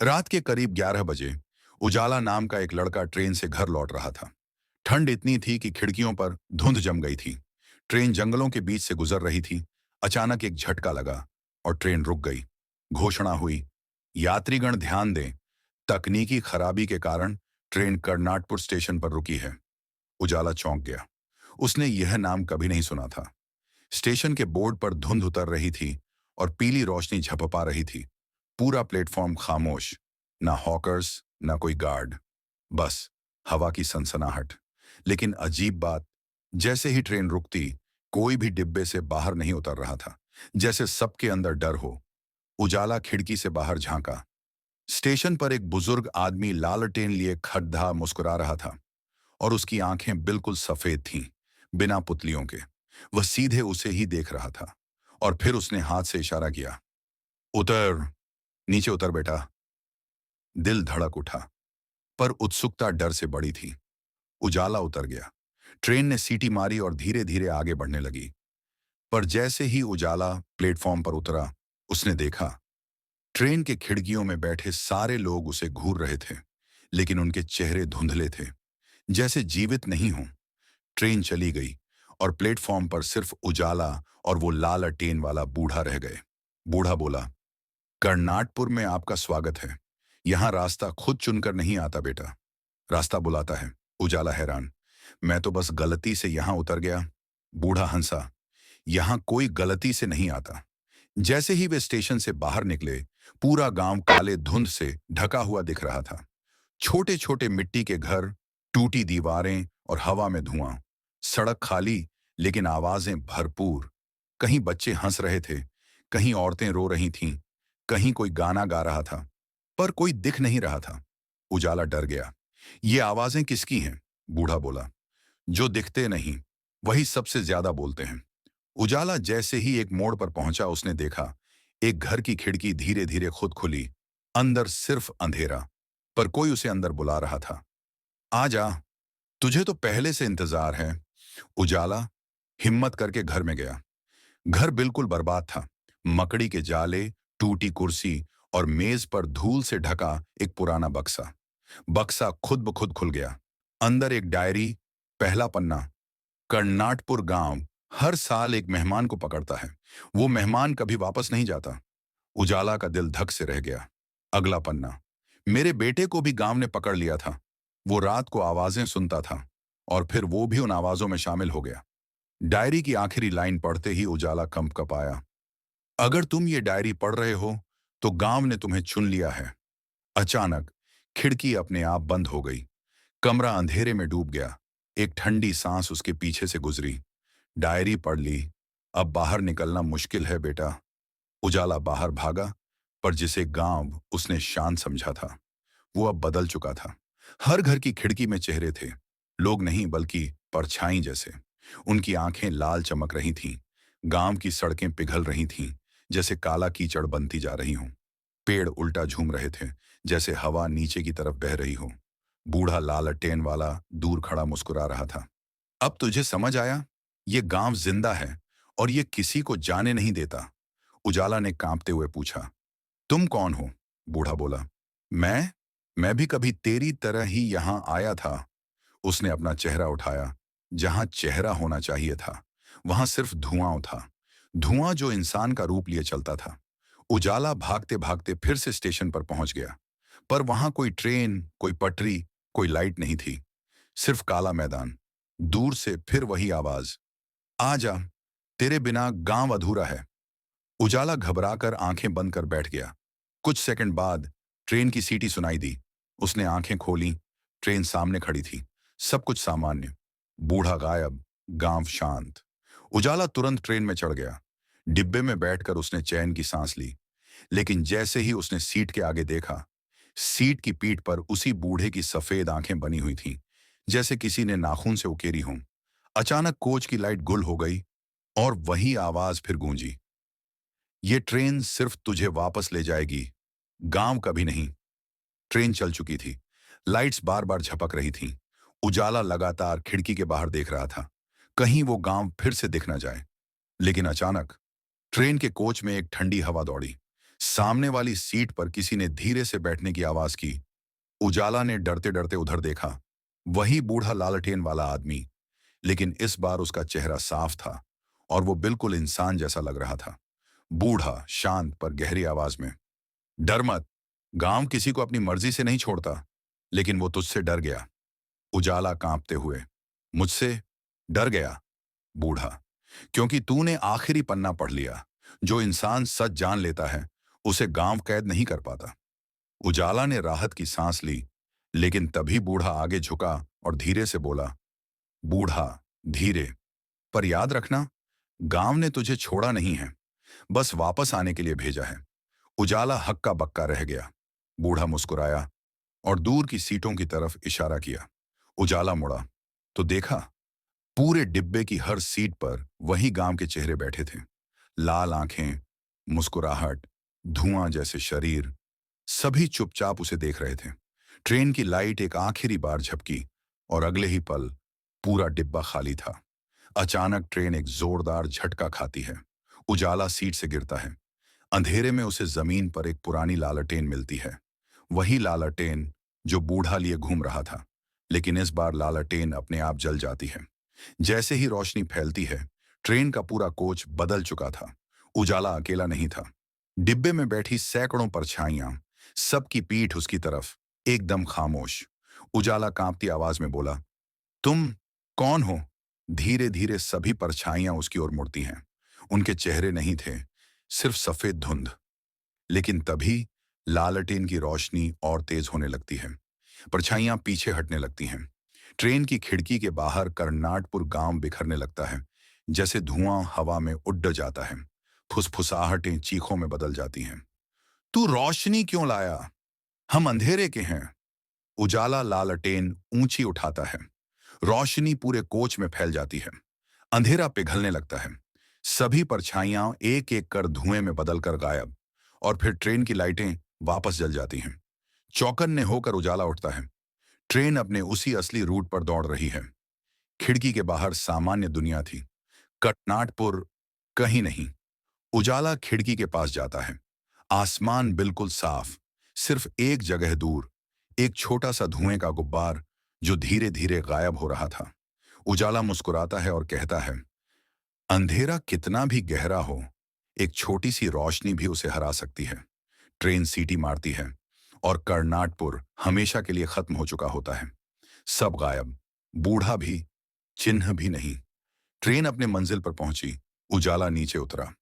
रात के करीब 11 बजे उजाला नाम का एक लड़का ट्रेन से घर लौट रहा था। ठंड इतनी थी कि खिड़कियों पर धुंध जम गई थी। ट्रेन जंगलों के बीच से गुजर रही थी। अचानक एक झटका लगा और ट्रेन रुक गई। घोषणा हुई, यात्रीगण ध्यान दें, तकनीकी खराबी के कारण ट्रेन कर्नाटपुर स्टेशन पर रुकी है। उजाला चौंक गया। उसने यह नाम कभी नहीं सुना था। स्टेशन के बोर्ड पर धुंध उतर रही थी और पीली रोशनी झपपा रही थी। पूरा प्लेटफॉर्म खामोश, ना हॉकर्स, ना कोई गार्ड, बस हवा की सनसनाहट। लेकिन अजीब बात, जैसे ही ट्रेन रुकती, कोई भी डिब्बे से बाहर नहीं उतर रहा था, जैसे सबके अंदर डर हो। उजाला खिड़की से बाहर झांका। स्टेशन पर एक बुजुर्ग आदमी लालटेन लिए खड्डा मुस्कुरा रहा था और उसकी आंखें बिल्कुल सफेद थीं, बिना पुतलियों के। वह सीधे उसे ही देख रहा था और फिर उसने हाथ से इशारा किया, उतर, नीचे उतर बेटा। दिल धड़क उठा, पर उत्सुकता डर से बड़ी थी। उजाला उतर गया। ट्रेन ने सीटी मारी और धीरे धीरे आगे बढ़ने लगी। पर जैसे ही उजाला प्लेटफॉर्म पर उतरा, उसने देखा, ट्रेन के खिड़कियों में बैठे सारे लोग उसे घूर रहे थे, लेकिन उनके चेहरे धुंधले थे, जैसे जीवित नहीं हों। ट्रेन चली गई और प्लेटफॉर्म पर सिर्फ उजाला और वो लालटेन वाला बूढ़ा रह गए। बूढ़ा बोला, कर्नाटपुर में आपका स्वागत है। यहाँ रास्ता खुद चुनकर नहीं आता बेटा, रास्ता बुलाता है। उजाला हैरान, मैं तो बस गलती से यहाँ उतर गया। बूढ़ा हंसा, यहाँ कोई गलती से नहीं आता। जैसे ही वे स्टेशन से बाहर निकले, पूरा गांव काले धुंध से ढका हुआ दिख रहा था। छोटे छोटे मिट्टी के घर, टूटी दीवारें और हवा में धुआं। सड़क खाली, लेकिन आवाजें भरपूर। कहीं बच्चे हंस रहे थे, कहीं औरतें रो रही थीं, कहीं कोई गाना गा रहा था, पर कोई दिख नहीं रहा था। उजाला डर गया। ये आवाजें किसकी हैं? बूढ़ा बोला, जो दिखते नहीं, वही सबसे ज्यादा बोलते हैं। उजाला जैसे ही एक मोड़ पर पहुंचा, उसने देखा, एक घर की खिड़की धीरे धीरे खुद खुली। अंदर सिर्फ अंधेरा, पर कोई उसे अंदर बुला रहा था। आ जा, तुझे तो पहले से इंतजार है। उजाला हिम्मत करके घर में गया। घर बिल्कुल बर्बाद था। मकड़ी के जाले, टूटी कुर्सी और मेज पर धूल से ढका एक पुराना बक्सा। बक्सा खुद ब खुद खुल गया। अंदर एक डायरी, पहला पन्ना, कर्नाटपुर गांव हर साल एक मेहमान को पकड़ता है। वो मेहमान कभी वापस नहीं जाता। उजाला का दिल धक से रह गया। अगला पन्ना, मेरे बेटे को भी गांव ने पकड़ लिया था। वो रात को आवाजें सुनता था और फिर वो भी उन आवाजों में शामिल हो गया। डायरी की आखिरी लाइन पढ़ते ही उजाला कंप आया। अगर तुम ये डायरी पढ़ रहे हो, तो गांव ने तुम्हें चुन लिया है। अचानक खिड़की अपने आप बंद हो गई। कमरा अंधेरे में डूब गया। एक ठंडी सांस उसके पीछे से गुजरी। डायरी पढ़ ली, अब बाहर निकलना मुश्किल है बेटा। उजाला बाहर भागा, पर जिसे गांव उसने शांत समझा था, वो अब बदल चुका था। हर घर की खिड़की में चेहरे थे, लोग नहीं बल्कि परछाई जैसे। उनकी आंखें लाल चमक रही थीं। गांव की सड़कें पिघल रही थीं, जैसे काला कीचड़ बनती जा रही हों। पेड़ उल्टा झूम रहे थे, जैसे हवा नीचे की तरफ बह रही हो। बूढ़ा लालटेन वाला दूर खड़ा मुस्कुरा रहा था। अब तुझे समझ आया? ये गांव जिंदा है और ये किसी को जाने नहीं देता। उजाला ने कांपते हुए पूछा, तुम कौन हो? बूढ़ा बोला, मैं भी कभी तेरी तरह ही यहां आया था। उसने अपना चेहरा उठाया। जहां चेहरा होना चाहिए था, वहां सिर्फ धुआं था। धुआं जो इंसान का रूप लिए चलता था। उजाला भागते भागते फिर से स्टेशन पर पहुंच गया, पर वहां कोई ट्रेन, कोई पटरी, कोई लाइट नहीं थी। सिर्फ काला मैदान। दूर से फिर वही आवाज, आ जा, तेरे बिना गांव अधूरा है। उजाला घबराकर आंखें बंद कर बैठ गया। कुछ सेकंड बाद ट्रेन की सीटी सुनाई दी। उसने आंखें खोली। ट्रेन सामने खड़ी थी। सब कुछ सामान्य। बूढ़ा गायब, गांव शांत। उजाला तुरंत ट्रेन में चढ़ गया। डिब्बे में बैठकर उसने चैन की सांस ली। लेकिन जैसे ही उसने सीट के आगे देखा, सीट की पीठ पर उसी बूढ़े की सफेद आंखें बनी हुई थीं, जैसे किसी ने नाखून से उकेरी हों। अचानक कोच की लाइट गुल हो गई और वही आवाज फिर गूंजी, ये ट्रेन सिर्फ तुझे वापस ले जाएगी, गांव कभी नहीं। ट्रेन चल चुकी थी। लाइट्स बार बार झपक रही थीं। उजाला लगातार खिड़की के बाहर देख रहा था, कहीं वो गांव फिर से दिख न जाए। लेकिन अचानक ट्रेन के कोच में एक ठंडी हवा दौड़ी। सामने वाली सीट पर किसी ने धीरे से बैठने की आवाज की। उजाला ने डरते डरते उधर देखा। वही बूढ़ा लालटेन वाला आदमी, लेकिन इस बार उसका चेहरा साफ था और वो बिल्कुल इंसान जैसा लग रहा था। बूढ़ा शांत पर गहरी आवाज में, डर मत, गांव किसी को अपनी मर्जी से नहीं छोड़ता, लेकिन वो तुझसे डर गया। उजाला कांपते हुए, मुझसे डर गया? बूढ़ा, क्योंकि तूने आखिरी पन्ना पढ़ लिया। जो इंसान सच जान लेता है उसे गांव कैद नहीं कर पाता। उजाला ने राहत की सांस ली, लेकिन तभी बूढ़ा आगे झुका और धीरे से बोला, बूढ़ा, धीरे, पर याद रखना, गांव ने तुझे छोड़ा नहीं है, बस वापस आने के लिए भेजा है। उजाला हक्का बक्का रह गया। बूढ़ा मुस्कुराया और दूर की सीटों की तरफ इशारा किया। उजाला मुड़ा तो देखा, पूरे डिब्बे की हर सीट पर वही गांव के चेहरे बैठे थे। लाल आंखें, मुस्कुराहट, धुआं जैसे शरीर, सभी चुपचाप उसे देख रहे थे। ट्रेन की लाइट एक आखिरी बार झपकी और अगले ही पल पूरा डिब्बा खाली था। अचानक ट्रेन एक जोरदार झटका खाती है। उजाला सीट से गिरता है। अंधेरे में उसे जमीन पर एक पुरानी लालटेन मिलती है। वही लालटेन जो बूढ़ा लिए घूम रहा था, लेकिन इस बार लालटेन अपने आप जल जाती है। जैसे ही रोशनी फैलती है, ट्रेन का पूरा कोच बदल चुका था। उजाला अकेला नहीं था। डिब्बे में बैठी सैकड़ों परछाइयां, सबकी पीठ उसकी तरफ, एकदम खामोश। उजाला कांपती आवाज में बोला, तुम कौन हो? धीरे धीरे सभी परछाइयां उसकी ओर मुड़ती हैं। उनके चेहरे नहीं थे, सिर्फ सफेद धुंध। लेकिन तभी लालटेन की रोशनी और तेज होने लगती है। परछाइयां पीछे हटने लगती हैं। ट्रेन की खिड़की के बाहर कर्नाटपुर गांव बिखरने लगता है। जैसे धुआं हवा में उड़ जाता है। फुसफुसाहटें चीखों में बदल जाती हैं। तू रोशनी क्यों लाया? हम अंधेरे के हैं। उजाला लालटेन ऊंची उठाता है। रोशनी पूरे कोच में फैल जाती है। अंधेरा पिघलने लगता है। सभी परछाइयां एक एक कर धुएं में बदलकर गायब, और फिर ट्रेन की लाइटें वापस जल जाती हैं। चौकन्ने होकर उजाला उठता है। ट्रेन अपने उसी असली रूट पर दौड़ रही है। खिड़की के बाहर सामान्य दुनिया थी, कर्नाटपुर कहीं नहीं। उजाला खिड़की के पास जाता है। आसमान बिल्कुल साफ। सिर्फ एक जगह दूर एक छोटा सा धुएं का गुब्बार जो धीरे धीरे गायब हो रहा था। उजाला मुस्कुराता है और कहता है, अंधेरा कितना भी गहरा हो, एक छोटी सी रोशनी भी उसे हरा सकती है। ट्रेन सीटी मारती है और कर्नाटपुर हमेशा के लिए खत्म हो चुका होता है। सब गायब, बूढ़ा भी, चिन्ह भी नहीं। ट्रेन अपने मंजिल पर पहुंची। उजाला नीचे उतरा।